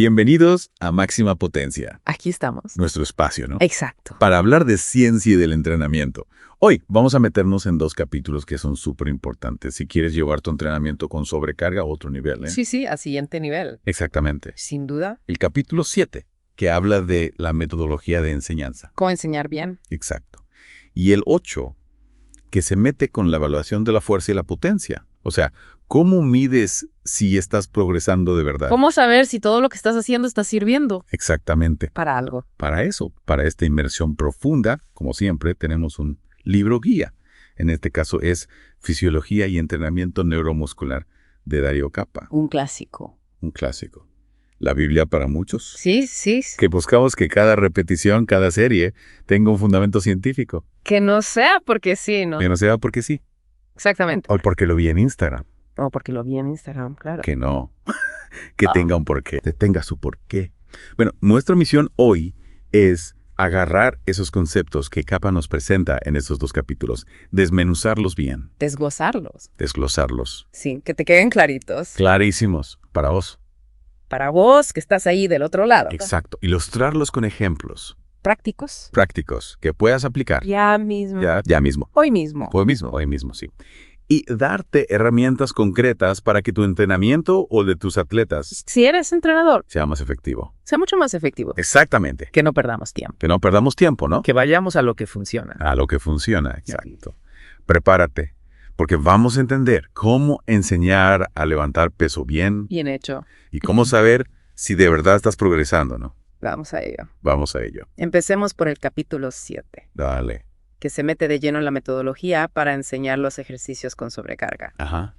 Bienvenidos a Máxima Potencia, Aquí estamos. nuestro espacio, ¿no? Exacto. Para hablar de ciencia y del entrenamiento. Hoy vamos a meternos en dos capítulos que son súper importantes si quieres llevar tu entrenamiento con sobrecarga a otro nivel, ¿eh? Sí, a siguiente nivel. Exactamente. Sin duda. El capítulo 7, que habla de la metodología de enseñanza. ¿Cómo enseñar bien? Exacto. Y el 8, que se mete con la evaluación de la fuerza y la potencia. O sea, ¿cómo mides si estás progresando de verdad? ¿Cómo saber si todo lo que estás haciendo está sirviendo Exactamente. para algo? Para eso, para esta inmersión profunda, como siempre, tenemos un libro guía. En este caso es Fisiología y Entrenamiento Neuromuscular de Darío Cappa, Un clásico. un clásico. La Biblia para muchos. Sí. Que buscamos que cada repetición, cada serie, tenga un fundamento científico. Que no sea porque sí, ¿no? Que no sea porque sí, Exactamente. o porque lo vi en Instagram. O porque lo vi en Instagram, claro. Que no. Que tenga un porqué. Que tenga su porqué. Bueno, nuestra misión hoy es agarrar esos conceptos que Cappa nos presenta en estos dos capítulos, desmenuzarlos bien, Desglosarlos. desglosarlos. Sí, que te queden claritos. Clarísimos para vos. Para vos que estás ahí del otro lado. Exacto. Ilustrarlos con ejemplos Prácticos. prácticos que puedas aplicar Ya mismo. ya mismo. Hoy mismo. Hoy mismo, sí. Y darte herramientas concretas para que tu entrenamiento o de tus atletas Si eres entrenador, sea más efectivo. sea mucho más efectivo. Exactamente. Que no perdamos tiempo. Que no perdamos tiempo, ¿no? Que vayamos a lo que funciona. A lo que funciona, exacto. Prepárate, porque vamos a entender cómo enseñar a levantar peso bien Bien hecho. y cómo saber si de verdad estás progresando, ¿no? Vamos a ello. Vamos a ello. Empecemos por el capítulo 7, Dale. que se mete de lleno en la metodología para enseñar los ejercicios con sobrecarga. Ajá.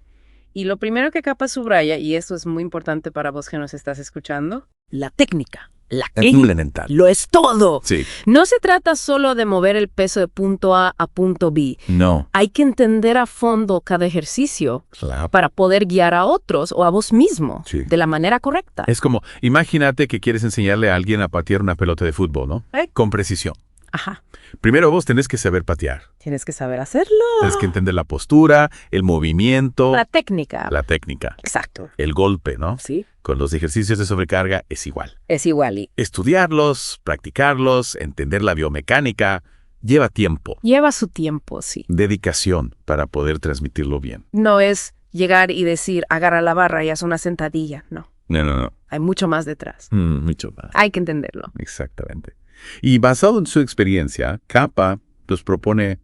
Y lo primero que Cappa subraya, y esto es muy importante para vos que nos estás escuchando, la técnica. La Fundamental. lo es todo. Sí. No se trata solo de mover el peso de punto A a punto B. No. Hay que entender a fondo cada ejercicio Claro. para poder guiar a otros o a vos mismo Sí. de la manera correcta. Es como, imagínate que quieres enseñarle a alguien a patear una pelota de fútbol, ¿no? Con precisión. Ajá. Primero vos tenés que saber patear. Tienes que saber hacerlo. Tienes que entender la postura, el movimiento, La técnica. la técnica, Exacto. el golpe, ¿no? Sí. Con los ejercicios de sobrecarga es igual. Es igual y Estudiarlos, practicarlos, entender la biomecánica, lleva tiempo, lleva su tiempo, sí. dedicación para poder transmitirlo bien. No es llegar y decir, agarra la barra y haz una sentadilla. No. No. Hay mucho más detrás. Mucho más. Hay que entenderlo. Exactamente. Y basado en su experiencia, Cappa nos propone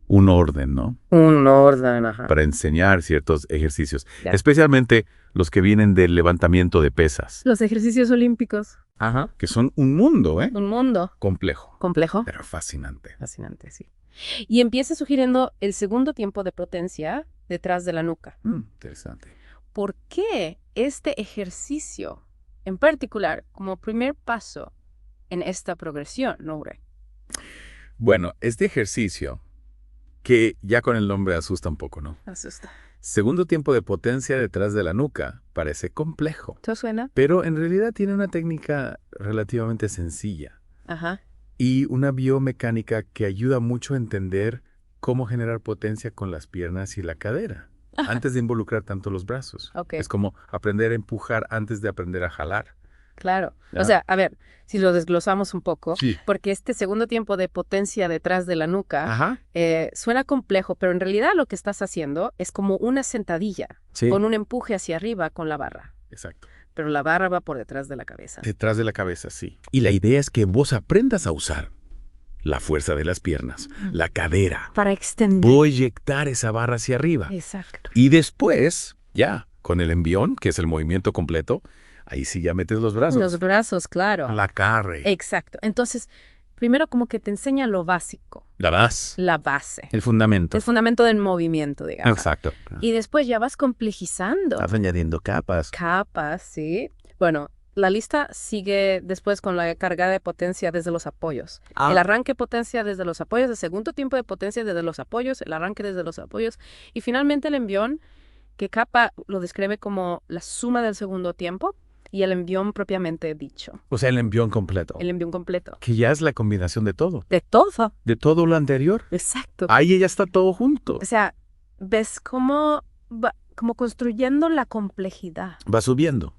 un orden, ¿no? Un orden, ajá. Para enseñar ciertos ejercicios, Ya. especialmente los que vienen del levantamiento de pesas, Los ejercicios olímpicos. Ajá. que son un mundo, ¿eh? Un mundo Complejo, complejo. pero fascinante. Fascinante, sí. Y empieza sugiriendo el segundo tiempo de potencia detrás de la nuca. Interesante. ¿Por qué este ejercicio en particular como primer paso en esta progresión, Noure? Bueno, este ejercicio, que ya con el nombre asusta un poco, ¿no? Asusta. Segundo tiempo de potencia detrás de la nuca, parece complejo, ¿Todo suena? pero en realidad tiene una técnica relativamente sencilla Ajá. y una biomecánica que ayuda mucho a entender cómo generar potencia con las piernas y la cadera, antes de involucrar tanto los brazos. Ok. Es como aprender a empujar antes de aprender a jalar. Claro. Ya. O sea, a ver, si lo desglosamos un poco, Sí. porque este segundo tiempo de potencia detrás de la nuca Ajá. suena complejo, pero en realidad lo que estás haciendo es como una sentadilla Sí. con un empuje hacia arriba con la barra. Exacto. Pero la barra va por detrás de la cabeza. Detrás de la cabeza, sí. Y la idea es que vos aprendas a usar la fuerza de las piernas, la cadera, Para extender. proyectar esa barra hacia arriba. Exacto. Y después, ya, con el envión, que es el movimiento completo, ahí sí ya metes los brazos. Los brazos, claro. La carre. Exacto. Entonces, primero como que te enseña lo básico, La base. la base, El fundamento. el fundamento del movimiento, digamos. Exacto. Y después ya vas complejizando. Estás añadiendo capas. Capas, sí. Bueno, la lista sigue después con la carga de potencia desde los apoyos. El arranque potencia desde los apoyos, el segundo tiempo de potencia desde los apoyos, el arranque desde los apoyos y finalmente el envión, que Cappa lo describe como la suma del segundo tiempo y el envión propiamente dicho. O sea, el envión completo. El envión completo. Que ya es la combinación de todo. De todo. De todo lo anterior. Exacto. Ahí ya está todo junto. O sea, ¿ves cómo como construyendo la complejidad. Va subiendo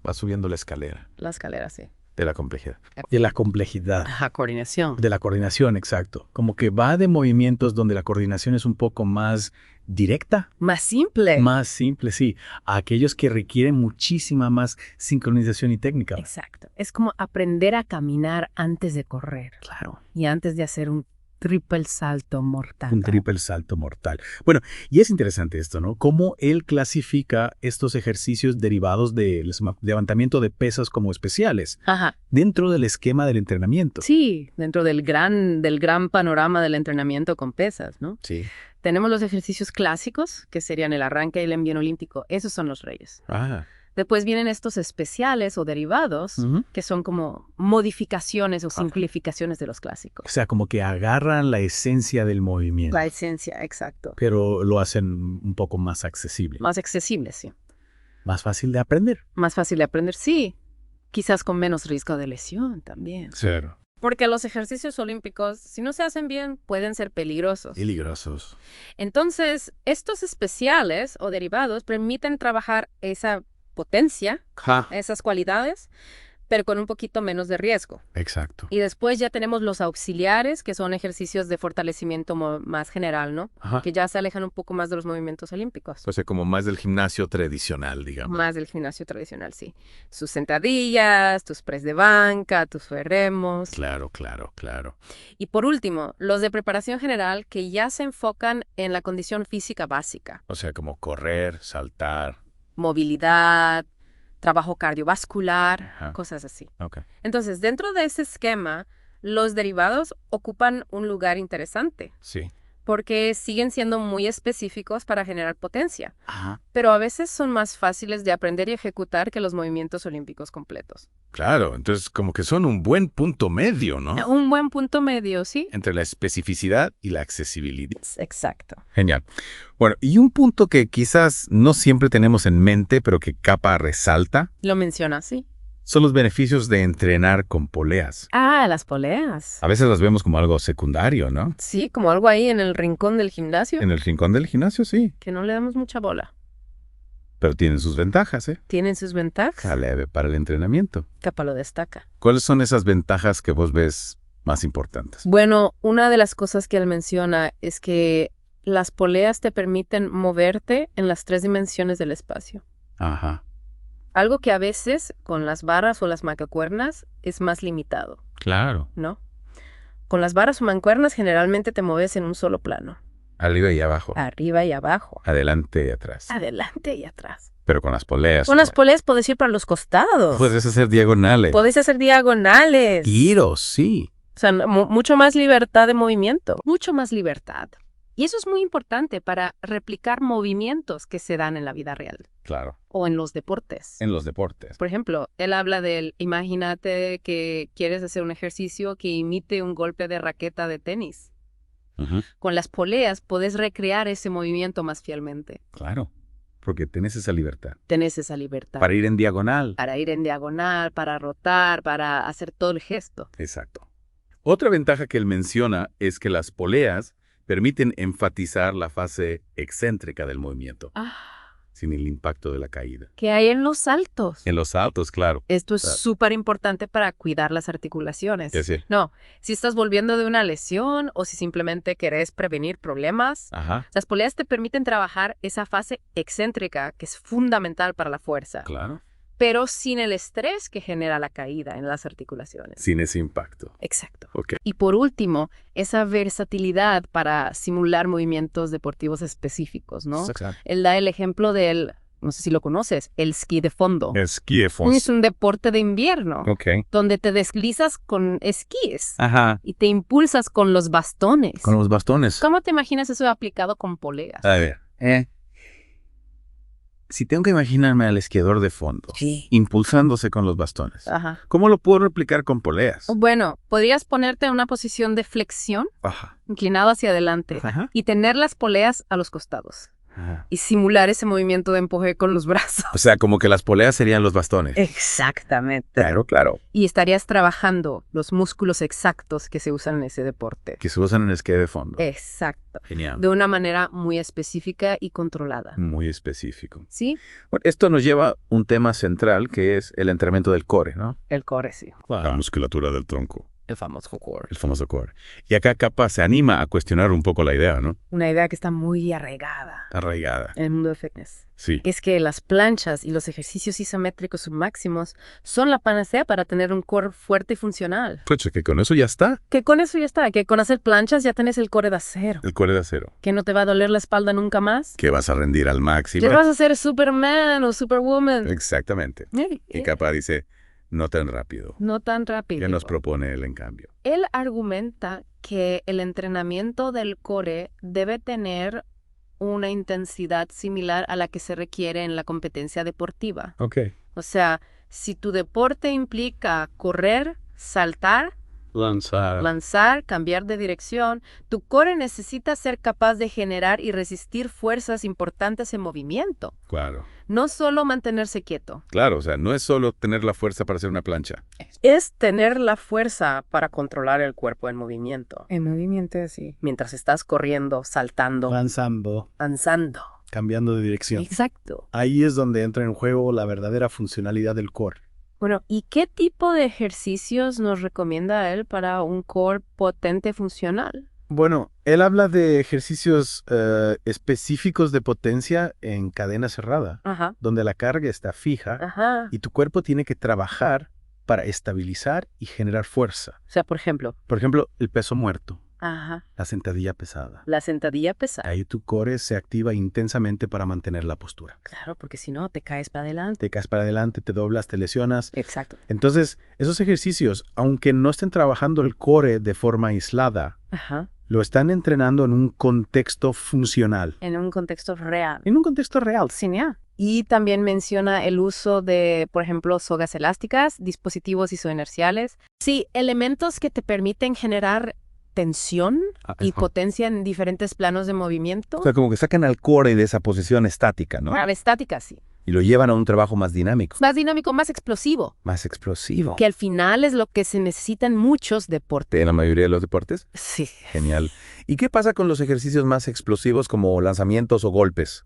la escalera La escalera, sí. de la complejidad. De la complejidad. Ajá, coordinación. De la coordinación, exacto. Como que va de movimientos donde la coordinación es un poco más directa. Más simple. Más simple, sí. A aquellos que requieren muchísima más sincronización y técnica. Exacto. Es como aprender a caminar antes de correr. Claro. Y antes de hacer un triple salto mortal. Un triple salto mortal. Bueno, y es interesante esto, ¿no? Cómo él clasifica estos ejercicios derivados del levantamiento de pesas como especiales Ajá. dentro del esquema del entrenamiento. Sí, dentro del gran panorama del entrenamiento con pesas, ¿no? Sí. Tenemos los ejercicios clásicos, que serían el arranque y el envío olímpico. Esos son los reyes. Ah, Después vienen estos especiales o derivados, que son como modificaciones o simplificaciones de los clásicos. O sea, como que agarran la esencia del movimiento, La esencia, exacto. pero lo hacen un poco más accesible. Más accesible, sí. Más fácil de aprender. Más fácil de aprender, sí. Quizás con menos riesgo de lesión también. cero. Porque los ejercicios olímpicos, si no se hacen bien, pueden ser peligrosos. Peligrosos. Entonces, estos especiales o derivados permiten trabajar esa potencia, esas cualidades, pero con un poquito menos de riesgo. Exacto. Y después ya tenemos los auxiliares, que son ejercicios de fortalecimiento más general, ¿no? Ajá. Que ya se alejan un poco más de los movimientos olímpicos. O sea, como más del gimnasio tradicional, digamos. Más del gimnasio tradicional, sí. Sus sentadillas, tus press de banca, tus remos. Claro, claro, claro. Y por último, los de preparación general, que ya se enfocan en la condición física básica. O sea, como correr, saltar. Movilidad, trabajo cardiovascular, Ajá. cosas así. Ok. Entonces, dentro de ese esquema, los derivados ocupan un lugar interesante, Sí. porque siguen siendo muy específicos para generar potencia, Ajá. pero a veces son más fáciles de aprender y ejecutar que los movimientos olímpicos completos. Claro, entonces como que son un buen punto medio, ¿no? Un buen punto medio, ¿sí? Entre la especificidad y la accesibilidad. Exacto. Genial. Bueno, y un punto que quizás no siempre tenemos en mente, pero que Kappa resalta, Lo menciona, sí. son los beneficios de entrenar con poleas. Ah, las poleas. A veces las vemos como algo secundario, ¿no? Sí, como algo ahí en el rincón del gimnasio, En el rincón del gimnasio, sí. que no le damos mucha bola. Pero tienen sus ventajas, ¿eh? Tienen sus ventajas. Leve para el entrenamiento. Kappa lo destaca. ¿Cuáles son esas ventajas que vos ves más importantes? Bueno, una de las cosas que él menciona es que las poleas te permiten moverte en las 3 dimensiones del espacio. Ajá. Algo que a veces con las varas o las mancuernas es más limitado, Claro. ¿no? Con las varas o mancuernas generalmente te mueves en un solo plano, Arriba y abajo. arriba y abajo, Adelante y atrás. adelante y atrás. Pero con las poleas. Con las poleas puedes ir para los costados, Puedes hacer diagonales. puedes hacer diagonales. Giros, sí. O sea, mucho más libertad de movimiento, mucho más libertad. Y eso es muy importante para replicar movimientos que se dan en la vida real Claro. o en los deportes. En los deportes. Por ejemplo, él habla del, imagínate que quieres hacer un ejercicio que imite un golpe de raqueta de tenis. Ujú. Con las poleas puedes recrear ese movimiento más fielmente. Claro. Porque tenés esa libertad. Tenés esa libertad. Para ir en diagonal. Para ir en diagonal, para rotar, para hacer todo el gesto. Exacto. Otra ventaja que él menciona es que las poleas permiten enfatizar la fase excéntrica del movimiento, sin el impacto de la caída. ¿Qué hay en los saltos? En los saltos, claro. Esto es Claro. súper importante para cuidar las articulaciones. Ya sé. No, si estás volviendo de una lesión o si simplemente querés prevenir problemas, Ajá. las poleas te permiten trabajar esa fase excéntrica que es fundamental para la fuerza, Claro. pero sin el estrés que genera la caída en las articulaciones. Sin ese impacto. Exacto. Ok. Y por último, esa versatilidad para simular movimientos deportivos específicos, ¿no? Exacto. Él da el ejemplo del, no sé si lo conoces, el esquí de fondo. Esquí Es un deporte de invierno, Ok. donde te deslizas con esquíes Ajá. y te impulsas con los bastones. Con los bastones. ¿Cómo te imaginas eso aplicado con poleas? A ver. Si tengo que imaginarme al esquiador de fondo, Sí. impulsándose con los bastones, Ajá. ¿cómo lo puedo replicar con poleas? Bueno, podrías ponerte en una posición de flexión, Ajá. inclinado hacia adelante, Ajá. y tener las poleas a los costados. Ajá. y simular ese movimiento de empuje con los brazos. O sea, como que las poleas serían los bastones. Exactamente. Claro, claro. Y estarías trabajando los músculos exactos que se usan en ese deporte. Que se usan en esquí de fondo. Exacto. Genial. De una manera muy específica y controlada. Muy específico. ¿Sí? Bueno, esto nos lleva a un tema central que es el entrenamiento del core, ¿no? El core, sí. La musculatura del tronco. El famoso core. El famoso core. Y acá capaz se anima a cuestionar un poco la idea, ¿no? Una idea que está muy arraigada Arraigada. en el mundo de fitness. Sí. Es que las planchas y los ejercicios isométricos máximos son la panacea para tener un core fuerte y funcional. Pues que con eso ya está. Que con eso ya está, que con hacer planchas ya tenés el core de acero. El core de acero. Que no te va a doler la espalda nunca más. Que vas a rendir al máximo. Que vas a ser Superman o Superwoman. Exactamente. Y capaz dice, no tan rápido. No tan rápido. ¿Qué nos propone él en cambio? Él argumenta que el entrenamiento del core debe tener una intensidad similar a la que se requiere en la competencia deportiva. Ok. O sea, si tu deporte implica correr, saltar, lanzar, cambiar de dirección, tu core necesita ser capaz de generar y resistir fuerzas importantes en movimiento. Claro. No solo mantenerse quieto. Claro, o sea, no es solo tener la fuerza para hacer una plancha. Es tener la fuerza para controlar el cuerpo en movimiento. En movimiento, sí. Mientras estás corriendo, saltando, Lanzando, lanzando. cambiando de dirección. Exacto. Ahí es donde entra en juego la verdadera funcionalidad del core. Bueno, ¿y qué tipo de ejercicios nos recomienda él para un core potente funcional? Bueno, él habla de ejercicios específicos de potencia en cadena cerrada, Ajá, donde la carga está fija ajá. y tu cuerpo tiene que trabajar para estabilizar y generar fuerza. O sea, por ejemplo, Por ejemplo, el peso muerto, ajá, la sentadilla pesada. la sentadilla pesada. Ahí tu core se activa intensamente para mantener la postura. Claro, porque si no, te caes para adelante. Te caes para adelante, te doblas, te lesionas. Exacto. Entonces, esos ejercicios, aunque no estén trabajando el core de forma aislada, Ajá. lo están entrenando en un contexto funcional. En un contexto real. En un contexto real. Genial. Y también menciona el uso de, por ejemplo, sogas elásticas, dispositivos isoinerciales. Sí, elementos que te permiten generar tensión y potencia en diferentes planos de movimiento. O sea, como que sacan al core de esa posición estática, ¿no? Estática, sí. Y lo llevan a un trabajo más dinámico, Más dinámico, más explosivo. más explosivo. Que al final es lo que se necesita en muchos deportes. En la mayoría de los deportes. Sí. Genial. ¿Y qué pasa con los ejercicios más explosivos como lanzamientos o golpes?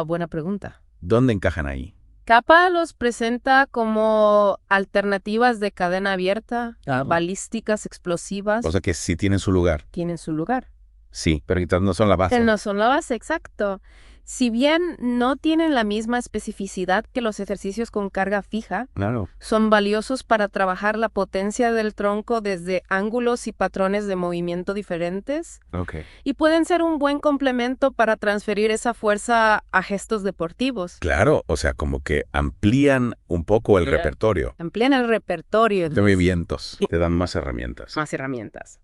Buena pregunta. ¿Dónde encajan ahí? Kappa los presenta como alternativas de cadena abierta, balísticas explosivas, O sea que sí tienen su lugar. tienen su lugar. Sí, pero quizás no son la base. No son la base, exacto. Si bien no tienen la misma especificidad que los ejercicios con carga fija, Claro. son valiosos para trabajar la potencia del tronco desde ángulos y patrones de movimiento diferentes Ok. y pueden ser un buen complemento para transferir esa fuerza a gestos deportivos. Claro, o sea, como que amplían un poco el repertorio Amplían el repertorio de movimientos. Te dan más herramientas. más herramientas.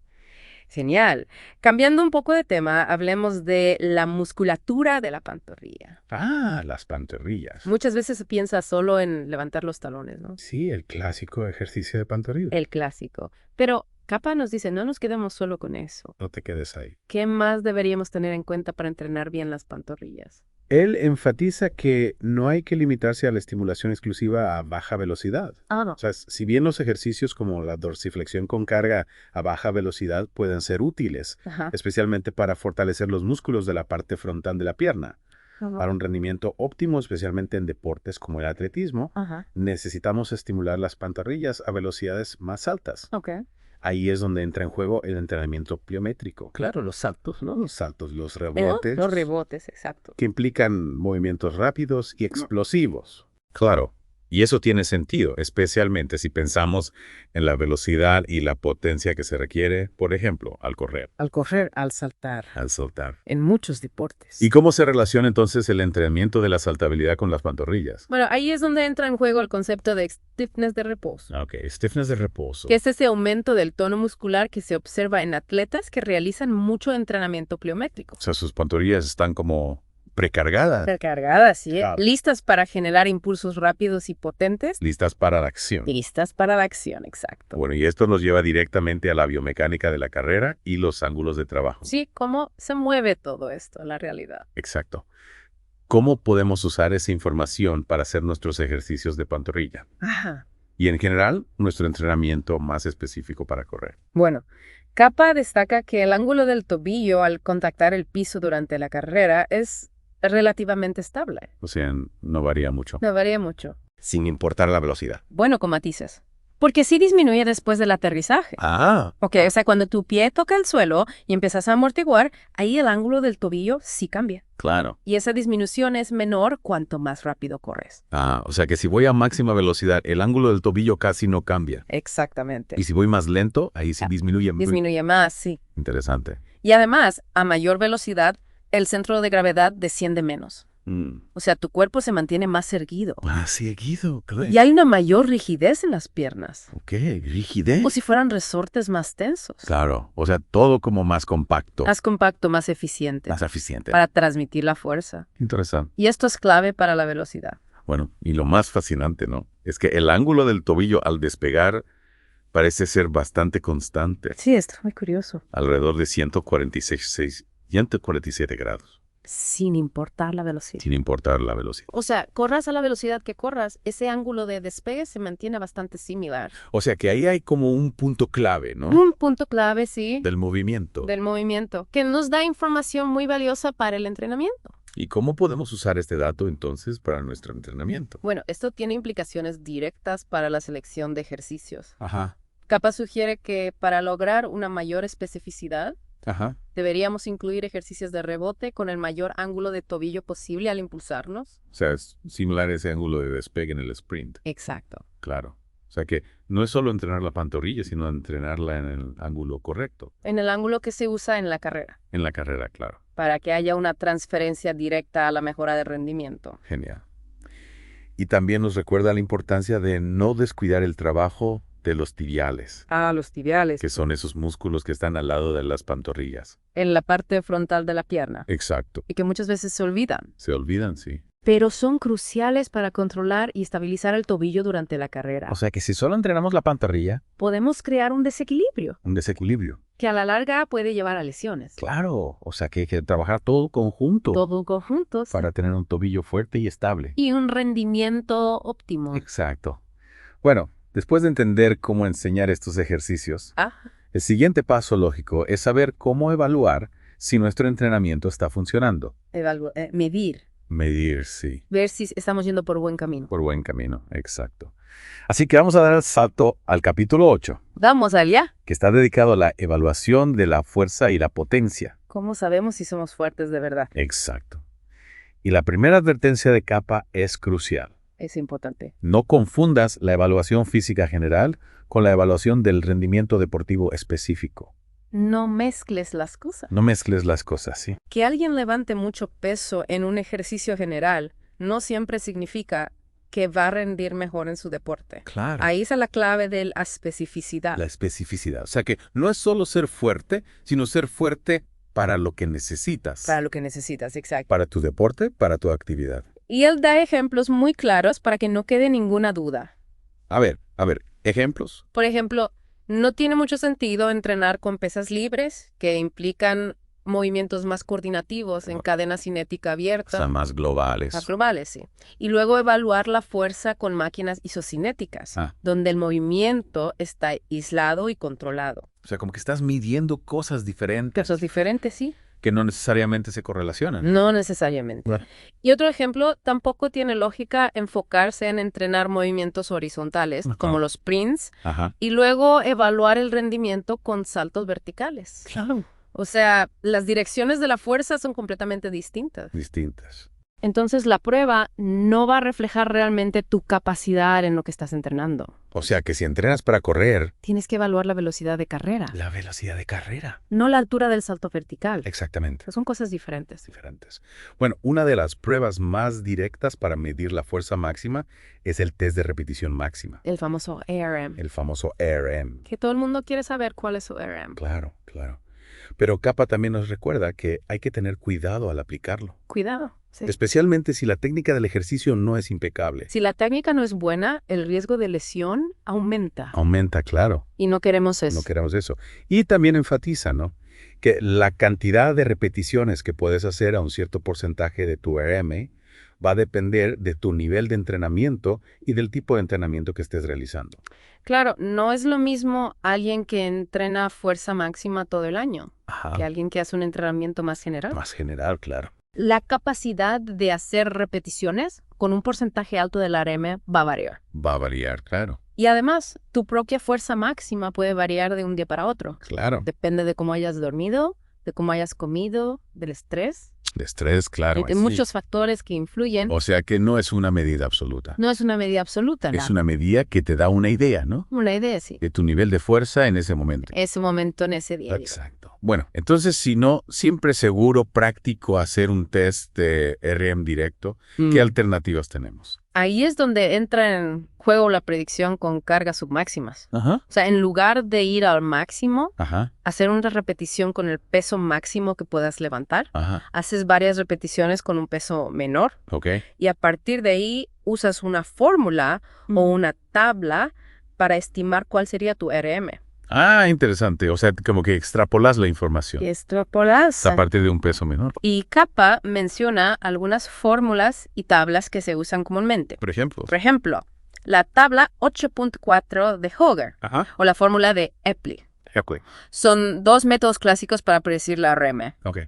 Genial. Cambiando un poco de tema, hablemos de la musculatura de la pantorrilla. Las pantorrillas. Muchas veces se piensa solo en levantar los talones, ¿no? Sí, el clásico ejercicio de pantorrilla. El clásico. Pero Kappa nos dice, no nos quedemos solo con eso. No te quedes ahí. ¿Qué más deberíamos tener en cuenta para entrenar bien las pantorrillas? Él enfatiza que no hay que limitarse a la estimulación exclusiva a baja velocidad. No. O sea, si bien los ejercicios como la dorsiflexión con carga a baja velocidad pueden ser útiles, Ajá. especialmente para fortalecer los músculos de la parte frontal de la pierna, para un rendimiento óptimo, especialmente en deportes como el atletismo, Ajá. necesitamos estimular las pantorrillas a velocidades más altas. Ok. Ahí es donde entra en juego el entrenamiento pliométrico. Claro, los saltos, ¿no? Los saltos, los rebotes, Los rebotes, exacto. que implican movimientos rápidos y explosivos. Claro. Y eso tiene sentido, especialmente si pensamos en la velocidad y la potencia que se requiere, por ejemplo, al correr, Al correr, al saltar. al saltar. En muchos deportes. ¿Y cómo se relaciona entonces el entrenamiento de la saltabilidad con las pantorrillas? Bueno, ahí es donde entra en juego el concepto de stiffness de reposo. Ok, stiffness de reposo. Que es ese aumento del tono muscular que se observa en atletas que realizan mucho entrenamiento pliométrico. O sea, sus pantorrillas están como precargadas, Recargadas, ¿sí? Claro. Listas para generar impulsos rápidos y potentes. listas para la acción. Listas para la acción, exacto. Bueno, y esto nos lleva directamente a la biomecánica de la carrera y los ángulos de trabajo. Sí, cómo se mueve todo esto en la realidad. Exacto. cómo podemos usar esa información para hacer nuestros ejercicios de pantorrilla. Ajá. Y en general, nuestro entrenamiento más específico para correr. Bueno, Capa destaca que el ángulo del tobillo al contactar el piso durante la carrera es relativamente estable. O sea, no varía mucho. No varía mucho. Sin importar la velocidad. Bueno, con matices. Porque sí disminuye después del aterrizaje. Ah, Ok, o sea, cuando tu pie toca el suelo y empiezas a amortiguar, ahí el ángulo del tobillo sí cambia. Claro. Y esa disminución es menor cuanto más rápido corres. O sea que si voy a máxima velocidad, el ángulo del tobillo casi no cambia. Exactamente. Y si voy más lento, ahí sí disminuye. Disminuye más, sí. Interesante. Y además, a mayor velocidad, el centro de gravedad desciende menos. O sea, tu cuerpo se mantiene más erguido. Seguido, claro. Y hay una mayor rigidez en las piernas. Ok, rigidez. O si fueran resortes más tensos. Claro, o sea, todo como más compacto. Más compacto, más eficiente. Más eficiente. Para transmitir la fuerza. Interesante. Y esto es clave para la velocidad. Bueno, y lo más fascinante, ¿no? Es que el ángulo del tobillo al despegar parece ser bastante constante. Sí, esto es muy curioso. Alrededor de 147 grados, Sin importar la velocidad. sin importar la velocidad. O sea, corras a la velocidad que corras, ese ángulo de despegue se mantiene bastante similar. O sea que ahí hay como un punto clave, ¿no? Un punto clave, sí, Del movimiento. del movimiento, que nos da información muy valiosa para el entrenamiento. ¿Y cómo podemos usar este dato entonces para nuestro entrenamiento? Bueno, esto tiene implicaciones directas para la selección de ejercicios. Ajá, Capa sugiere que para lograr una mayor especificidad, ajá. deberíamos incluir ejercicios de rebote con el mayor ángulo de tobillo posible al impulsarnos. O sea, es similar a ese ángulo de despegue en el sprint. Exacto. Claro. O sea que no es solo entrenar la pantorrilla, sino entrenarla en el ángulo correcto. En el ángulo que se usa en la carrera, En la carrera, claro. para que haya una transferencia directa a la mejora de rendimiento. Genial. Y también nos recuerda la importancia de no descuidar el trabajo de los tibiales, Los tibiales. que son esos músculos que están al lado de las pantorrillas. En la parte frontal de la pierna. Exacto. Y que muchas veces se olvidan. Se olvidan, sí. Pero son cruciales para controlar y estabilizar el tobillo durante la carrera. o sea que si solo entrenamos la pantorrilla, Podemos crear un desequilibrio Un desequilibrio. que a la larga puede llevar a lesiones. claro, o sea que hay que trabajar todo conjunto Todo conjuntos. Para tener un tobillo fuerte y estable. Y un rendimiento óptimo. Exacto. Bueno, después de entender cómo enseñar estos ejercicios, Ah, el siguiente paso lógico es saber cómo evaluar si nuestro entrenamiento está funcionando. medir. Medir, sí. Ver si estamos yendo por buen camino. Por buen camino, exacto. Así que vamos a dar el salto al capítulo 8, Vamos allá. que está dedicado a la evaluación de la fuerza y la potencia. ¿Cómo sabemos si somos fuertes de verdad? Exacto. Y la primera advertencia de Capa es crucial. Es importante. No confundas la evaluación física general con la evaluación del rendimiento deportivo específico. No mezcles las cosas. No mezcles las cosas, ¿sí? Que alguien levante mucho peso en un ejercicio general no siempre significa que va a rendir mejor en su deporte. Claro. Ahí está la clave de la especificidad. La especificidad. O sea que no es solo ser fuerte, sino ser fuerte para lo que necesitas. Para lo que necesitas, exacto. Para tu deporte, para tu actividad. Y él da ejemplos muy claros para que no quede ninguna duda. A ver, ejemplos. Por ejemplo, no tiene mucho sentido entrenar con pesas libres que implican movimientos más coordinativos en cadena cinética abierta. Son más globales. Más globales, sí. Y luego evaluar la fuerza con máquinas isocinéticas, donde el movimiento está aislado y controlado. O sea, como que estás midiendo cosas diferentes. Cosas diferentes, sí. Que no necesariamente se correlacionan. No necesariamente. Bueno. Y otro ejemplo, tampoco tiene lógica enfocarse en entrenar movimientos horizontales, como los sprints, Ajá. y luego evaluar el rendimiento con saltos verticales. Claro. O sea, las direcciones de la fuerza son completamente distintas. Distintas. Entonces, la prueba no va a reflejar realmente tu capacidad en lo que estás entrenando. O sea que si entrenas para correr, Tienes que evaluar la velocidad de carrera, la velocidad de carrera. no la altura del salto vertical. Exactamente. Son cosas diferentes. Diferentes. Bueno, una de las pruebas más directas para medir la fuerza máxima es el test de repetición máxima, El famoso ARM. el famoso RM. Que todo el mundo quiere saber cuál es su ARM. Claro, claro. Pero Capa también nos recuerda que hay que tener cuidado al aplicarlo, Cuidado. Sí. especialmente si la técnica del ejercicio no es impecable. Si la técnica no es buena, el riesgo de lesión aumenta. Aumenta, claro. Y no queremos eso. No queremos eso. Y también enfatiza, ¿no?, que la cantidad de repeticiones que puedes hacer a un cierto porcentaje de tu RM va a depender de tu nivel de entrenamiento y del tipo de entrenamiento que estés realizando. Claro, no es lo mismo alguien que entrena fuerza máxima todo el año Ajá. que alguien que hace un entrenamiento más general. Más general, claro. La capacidad de hacer repeticiones con un porcentaje alto del RM va a variar. Va a variar, claro. Y además, tu propia fuerza máxima puede variar de un día para otro. Claro. Depende de cómo hayas dormido, de cómo hayas comido, del estrés. De estrés, claro. Hay muchos factores que influyen. O sea que no es una medida absoluta. No es una medida absoluta, Es nada. una medida que te da una idea, ¿no? Una idea, sí. De tu nivel de fuerza en ese momento. Ese momento en ese día. Exacto. Bueno, entonces si no, siempre seguro, práctico hacer un test de RM directo, ¿qué alternativas tenemos? Ahí es donde entra en juego la predicción con cargas submáximas. Ajá. O sea, en lugar de ir al máximo, Ajá. hacer una repetición con el peso máximo que puedas levantar, Ajá. haces varias repeticiones con un peso menor Ok. y a partir de ahí usas una fórmula o una tabla para estimar cuál sería tu RM. Ah, interesante. O sea, como que extrapolas la información Y extrapolas. a partir de un peso menor. Y Kappa menciona algunas fórmulas y tablas que se usan comúnmente. Por ejemplo. Por ejemplo, la tabla 8.4 de Hoger Ajá. o la fórmula de Epley. Son dos métodos clásicos para predecir la RM. Ok.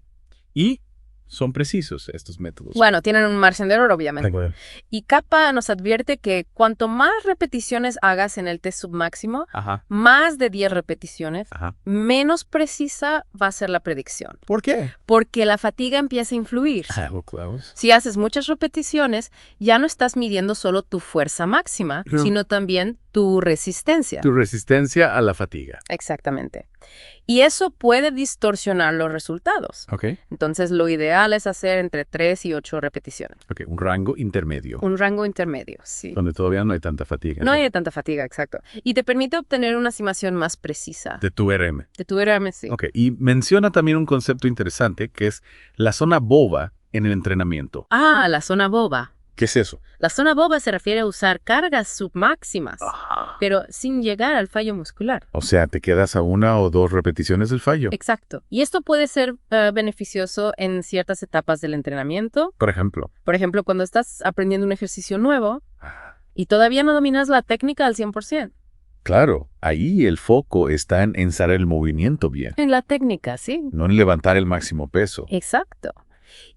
Y son precisos estos métodos. Bueno, tienen un margen de error, obviamente. Recuerda. Y Kappa nos advierte que cuanto más repeticiones hagas en el test submáximo, Ajá. más de 10 repeticiones, Ajá. menos precisa va a ser la predicción. ¿Por qué? Porque la fatiga empieza a influir. Close. Si haces muchas repeticiones, ya no estás midiendo solo tu fuerza máxima, No. sino también tu resistencia. Tu resistencia a la fatiga. Exactamente. Y eso puede distorsionar los resultados. Ok. Entonces, lo ideal es hacer entre 3 y 8 repeticiones. Ok, un rango intermedio. Un rango intermedio, sí. Donde todavía no hay tanta fatiga. No hay tanta fatiga, exacto. Y te permite obtener una estimación más precisa De tu RM. de tu RM, sí. Ok, y menciona también un concepto interesante que es la zona boba en el entrenamiento. Ah, la zona boba. ¿Qué es eso? La zona boba se refiere a usar cargas submáximas, pero sin llegar al fallo muscular. O sea, te quedas a una o dos repeticiones del fallo. Exacto. Y esto puede ser beneficioso en ciertas etapas del entrenamiento. Por ejemplo. Por ejemplo, cuando estás aprendiendo un ejercicio nuevo y todavía no dominas la técnica al 100%. Claro, ahí el foco está en ensar el movimiento bien, En la técnica, sí. no en levantar el máximo peso. Exacto.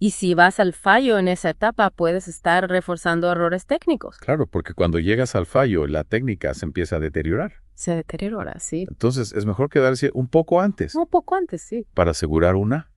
Y si vas al fallo en esa etapa, puedes estar reforzando errores técnicos. Claro, porque cuando llegas al fallo, la técnica se empieza a deteriorar. Se deteriora, sí. Entonces, es mejor quedarse un poco antes Un poco antes, sí. para asegurar una